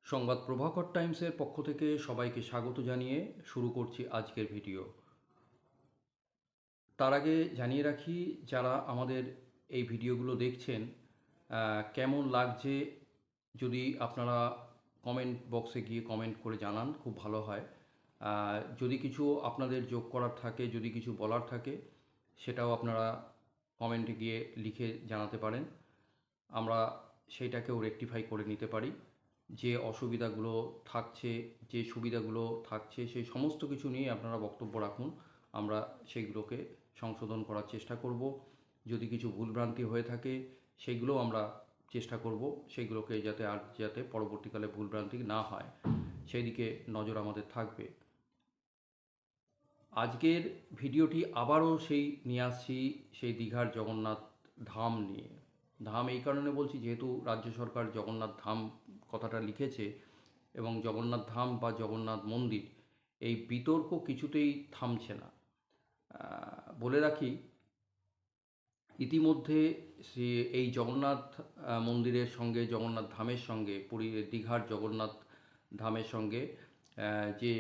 সংবাদ প্রভাকর টাইমসের পক্ষ থেকে সবাইকে স্বাগত জানিয়ে শুরু করছি আজকের ভিডিও। তার আগে জানিয়ে রাখি, যারা আমাদের এই ভিডিওগুলো দেখছেন কেমন লাগছে যদি আপনারা কমেন্ট বক্সে গিয়ে কমেন্ট করে জানান, খুব ভালো হয়। যদি কিছু আপনাদের যোগ করার থাকে, যদি কিছু বলার থাকে, সেটাও আপনারা কমেন্টে গিয়ে লিখে জানাতে পারেন। আমরা সেইটাকেও রেকটিফাই করে নিতে পারি। যে অসুবিধাগুলো থাকছে, যে সুবিধাগুলো থাকছে, সেই সমস্ত কিছু নিয়ে আপনারা বক্তব্য রাখুন। আমরা সেইগুলোকে সংশোধন করার চেষ্টা করব। যদি কিছু ভুলভ্রান্তি হয়ে থাকে সেইগুলোও আমরা চেষ্টা করব সেইগুলোকে যাতে পরবর্তীকালে ভুলভ্রান্তি না হয়, সেই দিকে নজর আমাদের থাকবে। আজকের ভিডিওটি আবারও নিয়ে আসছি সেই দীঘার জগন্নাথ ধাম নিয়ে। ধাম এই কারণে বলছি, যেহেতু রাজ্য সরকার জগন্নাথ ধাম কথাটা লিখেছে, এবং জগন্নাথ ধাম বা জগন্নাথ মন্দির, এই বিতর্ক কিছুতেই থামছে না। বলে রাখি, ইতিমধ্যে এই জগন্নাথ মন্দিরের সঙ্গে, জগন্নাথ ধামের সঙ্গে, দীঘার জগন্নাথ ধামের সঙ্গে যে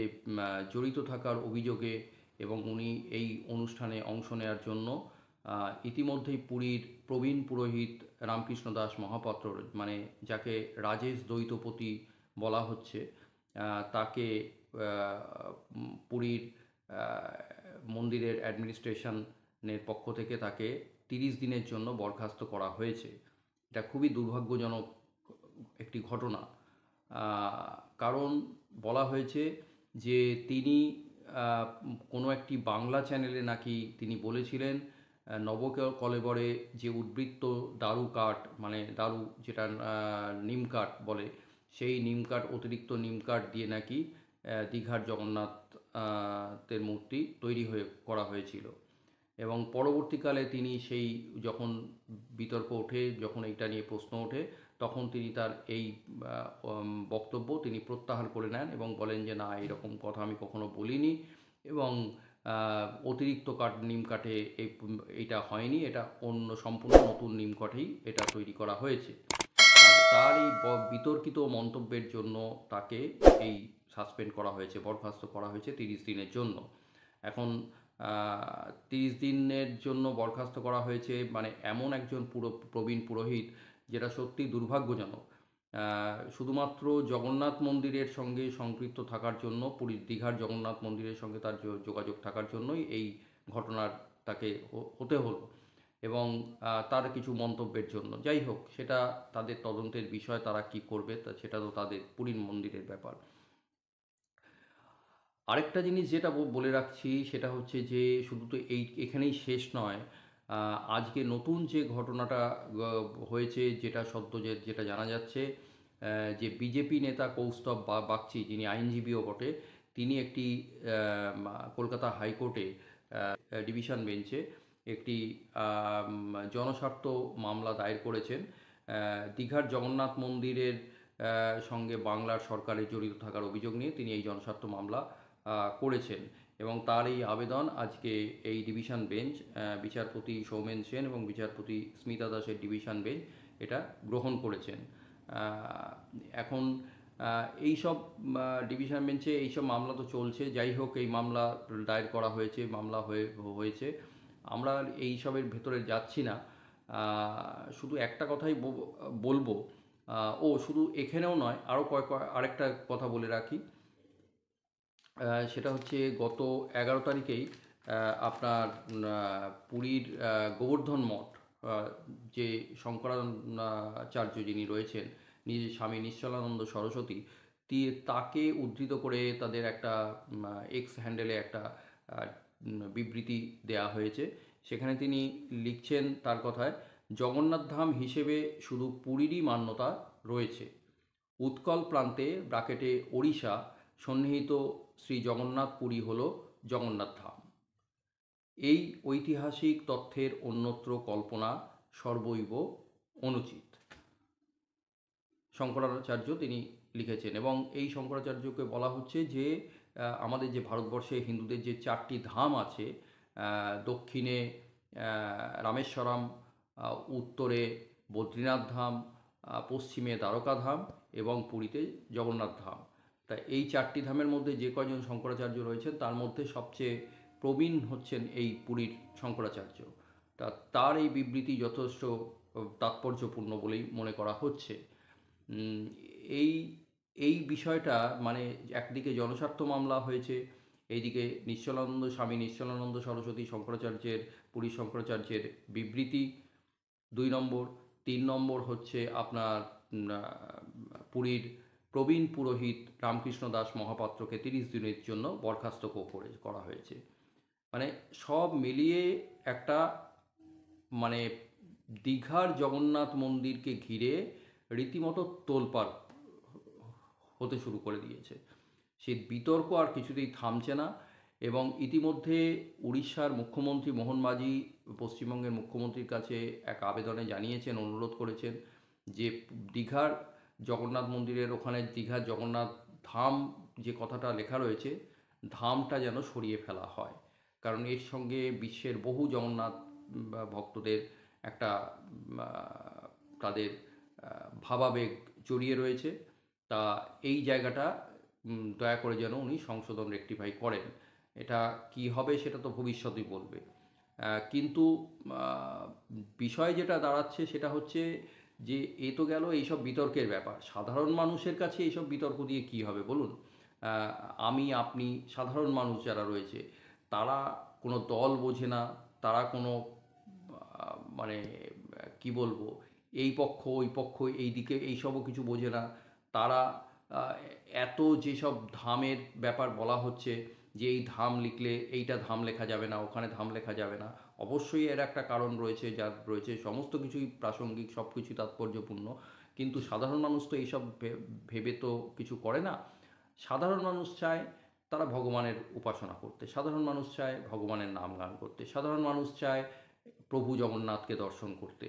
জড়িত থাকার অভিযোগে এবং উনি এই অনুষ্ঠানে অংশ নেওয়ার জন্য ইতিমধ্যেই পুরীর প্রবীণ পুরোহিত রামকৃষ্ণ দাস মহাপাত্র, মানে যাকে রাজেশ দ্বৈতপতি বলা হচ্ছে, তাকে পুরীর মন্দিরের অ্যাডমিনিস্ট্রেশনের পক্ষ থেকে তাকে 30 দিনের জন্য বরখাস্ত করা হয়েছে। এটা খুবই দুর্ভাগ্যজনক একটি ঘটনা। কারণ বলা হয়েছে যে তিনি কোনো একটি বাংলা চ্যানেলে নাকি তিনি বলেছিলেন নবকলেবরে যে উদ্বৃত্ত দারু কাঠ, মানে দারু যেটা নিম কাঠ বলে, সেই নিম কাঠ, অতিরিক্ত নিম কাঠ দিয়ে নাকি দীঘার জগন্নাথ তের মূর্তি তৈরি করা হয়েছিল। এবং পরবর্তীকালে তিনি যখন বিতর্ক ওঠে, যখন এইটা নিয়ে প্রশ্ন ওঠে, তখন তিনি তার এই বক্তব্য তিনি প্রত্যাহার করে নেন এবং বলেন যে না, এরকম কথা আমি কখনো বলিনি, এবং অতিরিক্ত নিম কাঠে এইটা হয়নি, এটা অন্য সম্পূর্ণ নতুন নিম কাঠেই এটা তৈরি করা হয়েছে। তার এই বিতর্কিত মন্তব্যের জন্য তাকে এই সাসপেন্ড করা হয়েছে, বরখাস্ত করা হয়েছে 30 দিনের জন্য। এখন 30 দিনের জন্য বরখাস্ত করা হয়েছে, মানে এমন একজন প্রবীণ পুরোহিত, যেটা সত্যি দুর্ভাগ্যজনক। শুধুমাত্র জগন্নাথ মন্দিরের সঙ্গে সম্পৃক্ত থাকার জন্য, পুরীর দীঘার জগন্নাথ মন্দিরের সঙ্গে তার যোগাযোগ থাকার জন্যই এই ঘটনার তাকে হতে হলো, এবং তার কিছু মন্তব্যের জন্য। যাই হোক, সেটা তাদের তদন্তের বিষয়, তারা কি করবে সেটা তো তাদের পুরীর মন্দিরের ব্যাপার। আরেকটা জিনিস যেটা বলে রাখছি, সেটা হচ্ছে যে শুধু তো এখানেই শেষ নয়। আজকে নতুন যে ঘটনাটা হয়েছে, যেটা যেটা জানা যাচ্ছে, যে বিজেপি নেতা কৌস্তব বাগচি, যিনি আইনজীবীও বটে, তিনি একটি কলকাতা হাইকোর্টে ডিভিশন বেঞ্চে একটি জনস্বার্থ মামলা দায়ের করেছেন দীঘার জগন্নাথ মন্দিরের সঙ্গে বাংলার সরকারের জড়িত থাকার অভিযোগ নিয়ে। তিনি এই জনস্বার্থ মামলা করেছেন, এবং তার এই আবেদন আজকে এই ডিভিশন বেঞ্চ, বিচারপতি সৌমেন সেন এবং বিচারপতি স্মিতা দাসের ডিভিশন বেঞ্চ এটা গ্রহণ করেছেন। এখন এইসব ডিভিশন বেঞ্চে এইসব মামলা তো চলছে। যাই হোক, এই মামলা দায়ের করা হয়েছে, মামলা হয়েছে। আমরা এইসবের ভেতরে যাচ্ছি না। শুধু একটা কথাই বলবো, শুধু এখানেও নয়, আরও আরেকটা কথা বলে রাখি। সেটা হচ্ছে গত 11 তারিখেই আপনার পুরীর গোবর্ধন মঠ, যে শঙ্করাচার্য যিনি রয়েছেন, স্বামী নিশ্চলানন্দ সরস্বতী, তাকে উদ্ধৃত করে তাদের একটা এক্স হ্যান্ডেলে একটা বিবৃতি দেয়া হয়েছে। সেখানে তিনি লিখছেন, তার কথায়, জগন্নাথ ধাম হিসেবে শুধু পুরীরই মান্যতা রয়েছে। উৎকল প্রান্তে ব্রাকেটে ওড়িশা সন্নিহিত শ্রী জগন্নাথ পুরী হল জগন্নাথ ধাম। এই ঐতিহাসিক তথ্যের অন্যত্র কল্পনা সর্বৈব অনুচিত। শঙ্করাচার্য তিনি লিখেছেন, এবং এই শঙ্করাচার্যকে বলা হচ্ছে যে আমাদের যে ভারতবর্ষে হিন্দুদের যে 4টি ধাম আছে, দক্ষিণে রামেশ্বরম, উত্তরে বদ্রীনাথ ধাম, পশ্চিমে দ্বারকা ধাম এবং পুরীতে জগন্নাথ ধাম। তা এই চারটি ধামের মধ্যে যে কয়জন শঙ্করাচার্য রয়েছেন তার মধ্যে সবচেয়ে প্রবীণ হচ্ছেন এই পুরীর শঙ্করাচার্য। তার এই বিবৃতি যথেষ্ট তাৎপর্যপূর্ণ বলেই মনে করা হচ্ছে। উম, এই এই বিষয়টা মানে একদিকে জনস্বার্থ মামলা হয়েছে, এইদিকে স্বামী নিশ্চলানন্দ সরস্বতী শঙ্করাচার্যের, পুরী শঙ্করাচার্যের বিবৃতি 2 নম্বর। 3 নম্বর হচ্ছে আপনার পুরীর প্রবীণ পুরোহিত রামকৃষ্ণ দাস মহাপাত্রকে 30 দিনের জন্য বরখাস্ত করা হয়েছে। মানে সব মিলিয়ে একটা মানে দীঘার জগন্নাথ মন্দিরকে ঘিরে রীতিমতো তোলপাড় হতে শুরু করে দিয়েছে। সেই বিতর্ক আর কিছুতেই থামছে না এবং ইতিমধ্যে উড়িষ্যার মুখ্যমন্ত্রী মোহন মাঝি পশ্চিমবঙ্গের মুখ্যমন্ত্রীর কাছে এক আবেদনে জানিয়েছেন, অনুরোধ করেছেন যে দীঘার জগন্নাথ মন্দিরের ওখানে দীঘার জগন্নাথ ধাম যে কথাটা লেখা রয়েছে, ধামটা যেন সরিয়ে ফেলা হয়। কারণ এর সঙ্গে বিশ্বের বহু জগন্নাথ ভক্তদের একটা তাদের ভাবাবেগ জড়িয়ে রয়েছে। তা এই জায়গাটা দয়া করে যেন উনি সংশোধন রেকটিফাই করেন। এটা কি হবে সেটা তো ভবিষ্যতই বলবে। কিন্তু বিষয় যেটা দাঁড়াচ্ছে সেটা হচ্ছে যে এ তো গেল এইসব বিতর্কের ব্যাপার। সাধারণ মানুষের কাছে এইসব বিতর্ক দিয়ে কি হবে বলুন? আমি আপনি সাধারণ মানুষ যারা রয়েছে তারা কোনো দল বোঝে না, তারা কোনো মানে কি বলবো, এই পক্ষ ওই পক্ষ এই দিকে এইসবও কিছু বোঝে না। তারা এত যেসব ধামের ব্যাপার বলা হচ্ছে যে এই ধাম লিখলে এইটা ধাম লেখা যাবে না, ওখানে ধাম লেখা যাবে না, অবশ্যই এর একটা কারণ রয়েছে, যার রয়েছে সমস্ত কিছুই প্রাসঙ্গিক, সব কিছুই তাৎপর্যপূর্ণ। কিন্তু সাধারণ মানুষ তো এইসব ভেবে তো কিছু করে না। সাধারণ মানুষ চায় তারা ভগবানের উপাসনা করতে, সাধারণ মানুষ চায় ভগবানের নাম গান করতে, সাধারণ মানুষ চায় প্রভু জগন্নাথকে দর্শন করতে,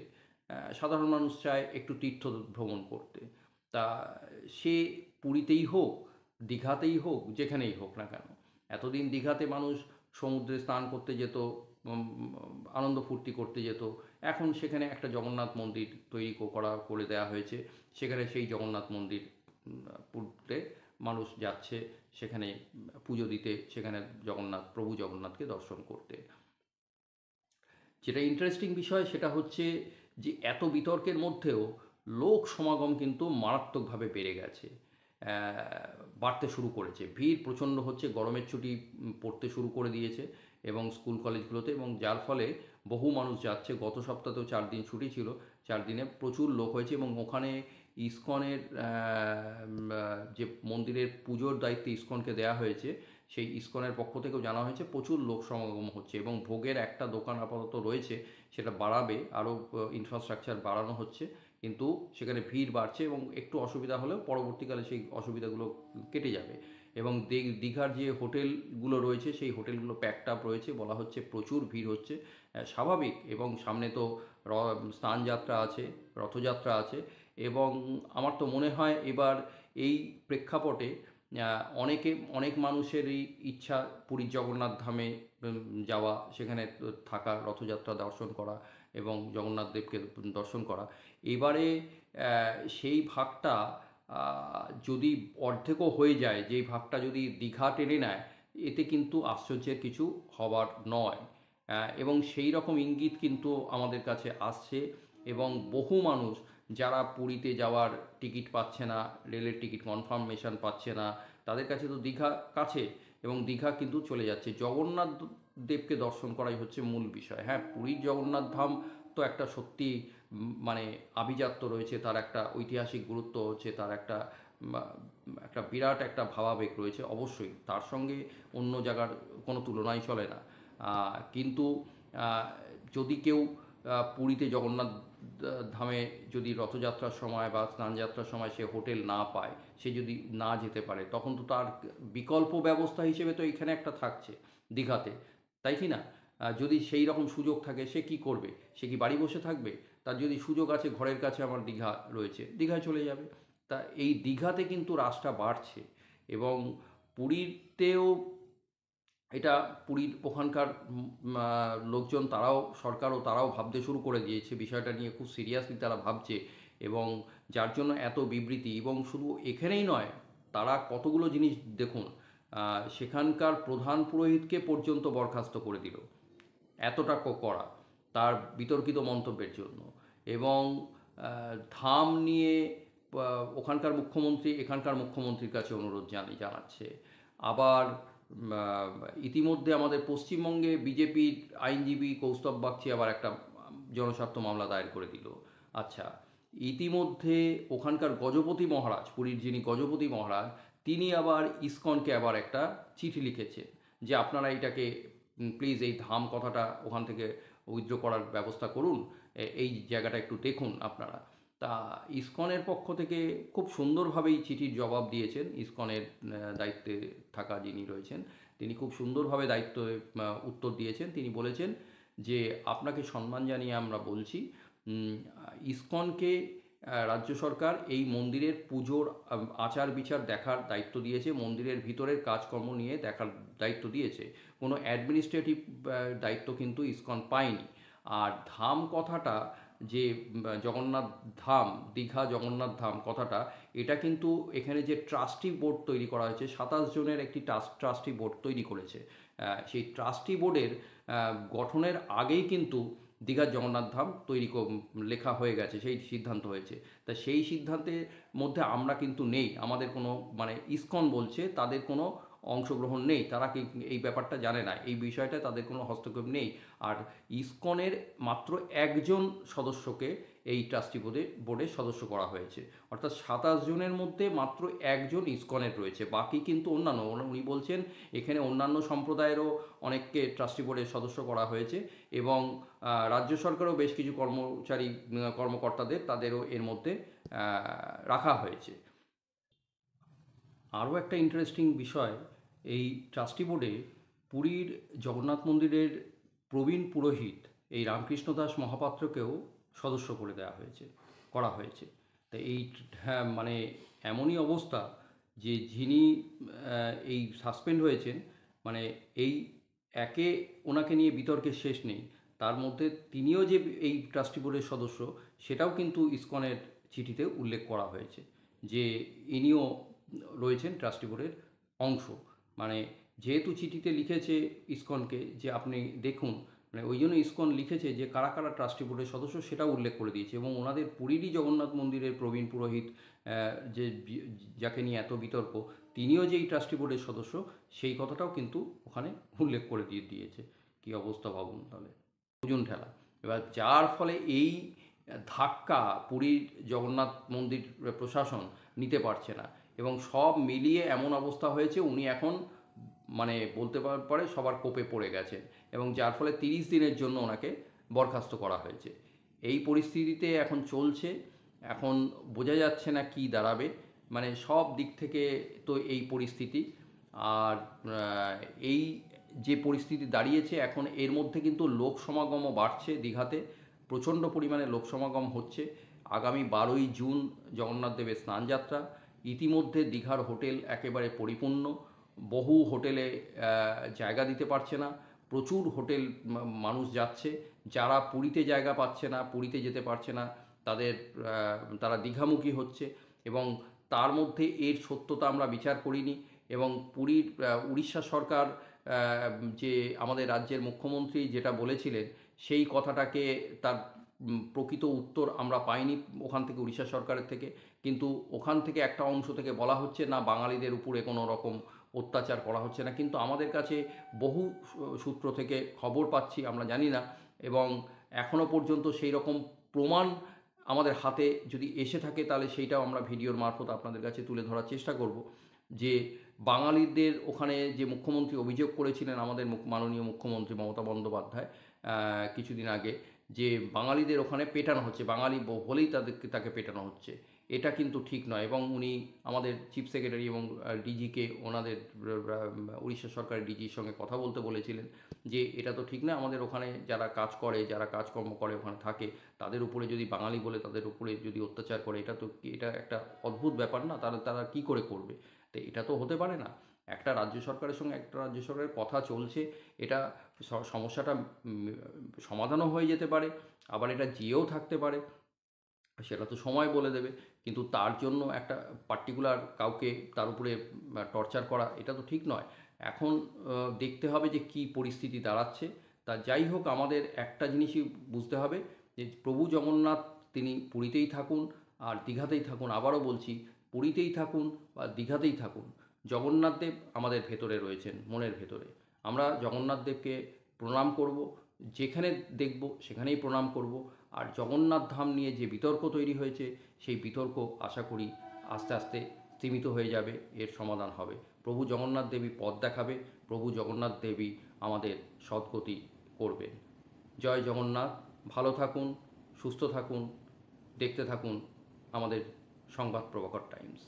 সাধারণ মানুষ চায় একটু তীর্থ ভ্রমণ করতে। তা সে পুরীতেই হোক, দীঘাতেই হোক, যেখানেই হোক না কেন। এতদিন দীঘাতে মানুষ সমুদ্রে স্নান করতে যেত, আনন্দ ফুর্তি করতে যেত। এখন সেখানে একটা জগন্নাথ মন্দির তৈরি করে দেওয়া হয়েছে, সেখানে সেই জগন্নাথ মন্দির পুরীতে মানুষ যাচ্ছে সেখানে পুজো দিতে, সেখানে প্রভু জগন্নাথকে দর্শন করতে। যেটা ইন্টারেস্টিং বিষয় সেটা হচ্ছে যে এত বিতর্কের মধ্যেও লোক সমাগম কিন্তু মারাত্মকভাবে বেড়ে গেছে, বাড়তে শুরু করেছে। ভিড় প্রচণ্ড হচ্ছে, গরমের ছুটি পড়তে শুরু করে দিয়েছে এবং স্কুল কলেজগুলোতে, এবং যার ফলে বহু মানুষ যাচ্ছে। গত সপ্তাহেও 4 দিন ছুটি ছিল, 4 দিনে প্রচুর লোক হয়েছে এবং ওখানে ইসকনের যে মন্দিরের পুজোর দায়িত্ব ইসকনকে দেওয়া হয়েছে, সেই ইসকনের পক্ষ থেকেও জানা হয়েছে প্রচুর লোক সমাগম হচ্ছে এবং ভোগের একটা দোকান আপাতত রয়েছে, সেটা বাড়াবে, আরও ইনফ্রাস্ট্রাকচার বাড়ানো হচ্ছে, কিন্তু সেখানে ভিড় বাড়ছে এবং একটু অসুবিধা হলেও পরবর্তীকালে সেই অসুবিধাগুলো কেটে যাবে। এবং দীঘার যে হোটেলগুলো রয়েছে সেই হোটেলগুলো প্যাকড আপ রয়েছে, বলা হচ্ছে প্রচুর ভিড় হচ্ছে, স্বাভাবিক। এবং সামনে তো স্নানযাত্রা আছে, রথযাত্রা আছে, এবং আমার তো মনে হয় এবার এই প্রেক্ষাপটে অনেক মানুষেরই ইচ্ছা পুরীর জগন্নাথ ধামে যাওয়া, সেখানে থাকা, রথযাত্রা দর্শন করা এবং জগন্নাথ দেবকে দর্শন করা। এবারে সেই ভাগটা যদি অর্ধেকও হয়ে যায়, যেই ভাগটা যদি দীঘা টেনে নেয়, এতে কিন্তু আশ্চর্যের কিছু হবার নয়। এবং সেই রকম ইঙ্গিত কিন্তু আমাদের কাছে আসছে এবং বহু মানুষ যারা পুরীতে যাওয়ার টিকিট পাচ্ছে না, রেলের টিকিট কনফার্মেশন পাচ্ছে না, তাদের কাছে তো দীঘা কাছে এবং দীঘা কিন্তু চলে যাচ্ছে। জগন্নাথ দেবকে দর্শন করাই হচ্ছে মূল বিষয়। হ্যাঁ, পুরীর জগন্নাথ ধাম তো একটা সত্যি মানে আভিজাত্য রয়েছে, তার একটা ঐতিহাসিক গুরুত্ব হচ্ছে, তার একটা একটা বিরাট একটা ভাবাবেগ রয়েছে, অবশ্যই তার সঙ্গে অন্য জায়গার কোনো তুলনাই চলে না। কিন্তু যদি কেউ পুরীতে জগন্নাথ ধামে যদি রথযাত্রার সময় বা স্নানযাত্রার সময় সে হোটেল না পায়, সে যদি না যেতে পারে, তখন তো তার বিকল্প ব্যবস্থা হিসেবে তো এখানে একটা থাকছে দীঘাতে, তাই কি না? যদি সেই রকম সুযোগ থাকে সে কি করবে? সে কি বাড়ি বসে থাকবে? তার যদি সুযোগ আছে, ঘরের কাছে আমার দীঘা রয়েছে, দীঘায় চলে যাবে। তা এই দীঘাতে কিন্তু রাশটা বাড়ছে এবং পুরীতেও এটা পুরীর ওখানকার লোকজন, তারাও, সরকারও তারাও ভাবতে শুরু করে দিয়েছে বিষয়টা নিয়ে, খুব সিরিয়াসলি তারা ভাবছে এবং যার জন্য এত বিবৃতি। এবং শুধু এখানেই নয়, তারা কতগুলো জিনিস দেখুন, সেখানকার প্রধান পুরোহিতকে পর্যন্ত বরখাস্ত করে দিল, এতটা করা তার বিতর্কিত মন্তব্যের জন্য। এবং ধাম নিয়ে ওখানকার মুখ্যমন্ত্রী এখানকার মুখ্যমন্ত্রীর কাছে অনুরোধ জানাচ্ছে। আবার ইতিমধ্যে আমাদের পশ্চিমবঙ্গে বিজেপির আইনজীবী কৌস্তব বাগচি আবার একটা জনস্বার্থ মামলা দায়ের করে দিল। আচ্ছা, ইতিমধ্যে ওখানকার গজপতি মহারাজ, পুরীর যিনি গজপতি মহারাজ, তিনি আবার ইসকনকে আবার একটা চিঠি লিখেছেন যে আপনারা এটাকে প্লিজ এই ধাম কথাটা ওখান থেকে উইথড্র করার ব্যবস্থা করুন, এই জায়গাটা একটু দেখুন আপনারা। তা ইসকনের পক্ষ থেকে খুব সুন্দরভাবেই চিঠির জবাব দিয়েছেন। ইসকনের দায়িত্বে থাকা যিনি রয়েছেন তিনি খুব সুন্দরভাবে উত্তর দিয়েছেন। তিনি বলেছেন যে আপনাকে সম্মান জানিয়ে আমরা বলছি, ইসকনকে রাজ্য সরকার এই মন্দিরের পুজোর আচার বিচার দেখার দায়িত্ব দিয়েছে, মন্দিরের ভিতরের কাজকর্ম নিয়ে দেখার দায়িত্ব দিয়েছে, কোনো অ্যাডমিনিস্ট্রেটিভ দায়িত্ব কিন্তু ইসকন পায়নি। আর ধাম কথাটা যে জগন্নাথ ধাম, দীঘা জগন্নাথ ধাম কথাটা, এটা কিন্তু এখানে যে ট্রাস্টি বোর্ড তৈরি করা হয়েছে, 27 জনের একটি ট্রাস্টি বোর্ড তৈরি করেছে। সেই ট্রাস্টি বোর্ডের গঠনের আগেই কিন্তু দীঘার জগন্নাথ ধাম লেখা হয়ে গেছে, সেই সিদ্ধান্ত হয়েছে। তা সেই সিদ্ধান্তের মধ্যে আমরা কিন্তু নেই, আমাদের কোনো মানে ইসকন বলছে তাদের কোনো অংশগ্রহণ নেই, তারা এই ব্যাপারটা জানে না, এই বিষয়টা তাদের কোনো হস্তক্ষেপ নেই। আর ইসকনের মাত্র একজন সদস্যকে এই ট্রাস্টি বোর্ডের সদস্য করা হয়েছে, অর্থাৎ 27 জনের মধ্যে মাত্র একজন ইসকনের রয়েছে, বাকি কিন্তু অন্যান্য। উনি বলছেন এখানে অন্যান্য সম্প্রদায়েরও অনেককে ট্রাস্টি বোর্ডের সদস্য করা হয়েছে, এবং রাজ্য সরকারও বেশ কিছু কর্মকর্তাদের তাদেরও এর মধ্যে রাখা হয়েছে। আরও একটা ইন্টারেস্টিং বিষয়, এই ট্রাস্টি বোর্ডে পুরীর জগন্নাথ মন্দিরের প্রবীণ পুরোহিত এই রামকৃষ্ণ দাস মহাপাত্রকেও সদস্য করা হয়েছে। তা এই মানে এমনই অবস্থা যে যিনি এই সাসপেন্ড হয়েছেন, মানে এই ওনাকে নিয়ে বিতর্কের শেষ নেই। তার মধ্যে তিনিও যে এই ট্রাস্টি বোর্ডের সদস্য সেটাও কিন্তু ইসকনের চিঠিতে উল্লেখ করা হয়েছে যে ইনিও রয়েছেন ট্রাস্টি বোর্ডের অংশ। মানে যেহেতু চিঠিতে লিখেছে ইসকনকে যে আপনি দেখুন, মানে ওই জন্য ইসকন লিখেছে যে কারা কারা ট্রাস্টি বোর্ডের সদস্য সেটাও উল্লেখ করে দিয়েছে। এবং ওনাদের পুরীরই জগন্নাথ মন্দিরের প্রবীণ পুরোহিত, যে যাকে নিয়ে এত বিতর্ক, তিনিও যে এই ট্রাস্টি বোর্ডের সদস্য সেই কথাটাও কিন্তু ওখানে উল্লেখ করে দিয়েছে। কী অবস্থা ভাবুন তাহলে, ওজন ঠেলা। এবার যার ফলে এই ধাক্কা পুরীর জগন্নাথ মন্দির প্রশাসন নিতে পারছে না, এবং সব মিলিয়ে এমন অবস্থা হয়েছে উনি এখন মানে বলতে পারে সবার কোপে পড়ে গেছেন, এবং যার ফলে 30 দিনের জন্য ওনাকে বরখাস্ত করা হয়েছে। এই পরিস্থিতিতে এখন চলছে, এখন বোঝা যাচ্ছে না কি দাঁড়াবে, মানে সব দিক থেকে তো এই পরিস্থিতি। আর এই যে পরিস্থিতি দাঁড়িয়েছে এখন, এর মধ্যে কিন্তু লোক সমাগমও বাড়ছে, দীঘাতে প্রচণ্ড পরিমাণে লোক সমাগম হচ্ছে। আগামী 12ই জুন জগন্নাথ দেবের স্নানযাত্রা, ইতিমধ্যে দীঘার হোটেল একেবারে পরিপূর্ণ, বহু হোটেলে জায়গা দিতে পারছে না, প্রচুর হোটেল মানুষ যাচ্ছে, যারা পুরীতে জায়গা পাচ্ছে না, পুরীতে যেতে পারছে না, তারা দীঘামুখী হচ্ছে। এবং তার মধ্যে এর সত্যতা আমরা বিচার করিনি, এবং পুরীর উড়িষ্যা সরকার, যে আমাদের রাজ্যের মুখ্যমন্ত্রী যেটা বলেছিলেন সেই কথাটাকে তার প্রকৃত উত্তর আমরা পাইনি ওখান থেকে, উড়িষ্যা সরকারের থেকে। কিন্তু ওখান থেকে একটা অংশ থেকে বলা হচ্ছে না বাঙালিদের উপরে কোনো রকম অত্যাচার করা হচ্ছে না, কিন্তু আমাদের কাছে বহু সূত্র থেকে খবর পাচ্ছি, আমরা জানি না, এবং এখনও পর্যন্ত সেই রকম প্রমাণ আমাদের হাতে যদি এসে থাকে তাহলে সেইটাও আমরা ভিডিওর মারফত আপনাদের কাছে তুলে ধরার চেষ্টা করব। যে বাঙালিদের ওখানে যে মুখ্যমন্ত্রী অভিযোগ করেছিলেন, আমাদের মাননীয় মুখ্যমন্ত্রী মমতা বন্দ্যোপাধ্যায় কিছুদিন আগে, যে বাঙালিদের ওখানে পেটানো হচ্ছে, বাঙালি হলেই তাকে পেটানো হচ্ছে, এটা কিন্তু ঠিক নয়। এবং উনি আমাদের চিফ সেক্রেটারি এবং ডিজিকে, ওনাদের উড়িষ্যা সরকারের ডিজির সঙ্গে কথা বলতে বলেছিলেন যে এটা তো ঠিক না, আমাদের ওখানে যারা কাজ করে, যারা কাজকর্ম করে ওখানে থাকে, তাদের উপরে যদি বাঙালি বলে তাদের উপরে যদি অত্যাচার করে, এটা একটা অদ্ভুত ব্যাপার না, তারা কী করে করবে? তো এটা তো হতে পারে না। একটা রাজ্য সরকারের সঙ্গে একটা রাজ্য সরকারের কথা চলছে, এটা সমস্যাটা সমাধানও হয়ে যেতে পারে, আবার এটা যেয়েও থাকতে পারে। সেটা তো সময় বলে দেবে। কিন্তু তার জন্য একটা পার্টিকুলার কাউকে তার উপরে টর্চার করা এটা তো ঠিক নয়। এখন দেখতে হবে যে কী পরিস্থিতি দাঁড়াচ্ছে। তা যাই হোক, আমাদের একটা জিনিসই বুঝতে হবে যে প্রভু জগন্নাথ তিনি পুরীতেই থাকুন আর দীঘাতেই থাকুন, আবারও বলছি, পুরীতেই থাকুন বা দীঘাতেই থাকুন, জগন্নাথ দেব আমাদের ভেতরে রয়েছেন, মনের ভেতরে। আমরা জগন্নাথ দেবকে প্রণাম করব, যেখানে দেখব সেখানেই প্রণাম করব। আর জগন্নাথ ধাম নিয়ে যে বিতর্ক তৈরি হয়েছে, সেই বিতর্ক আশা করি আস্তে আস্তে সীমিত হয়ে যাবে, এর সমাধান হবে। প্রভু জগন্নাথ দেবী পথ দেখাবে, প্রভু জগন্নাথ দেবী আমাদের সদ্গতি করবেন। জয় জগন্নাথ। ভালো থাকুন, সুস্থ থাকুন, দেখতে থাকুন আমাদের সংবাদ প্রভাকর টাইমস।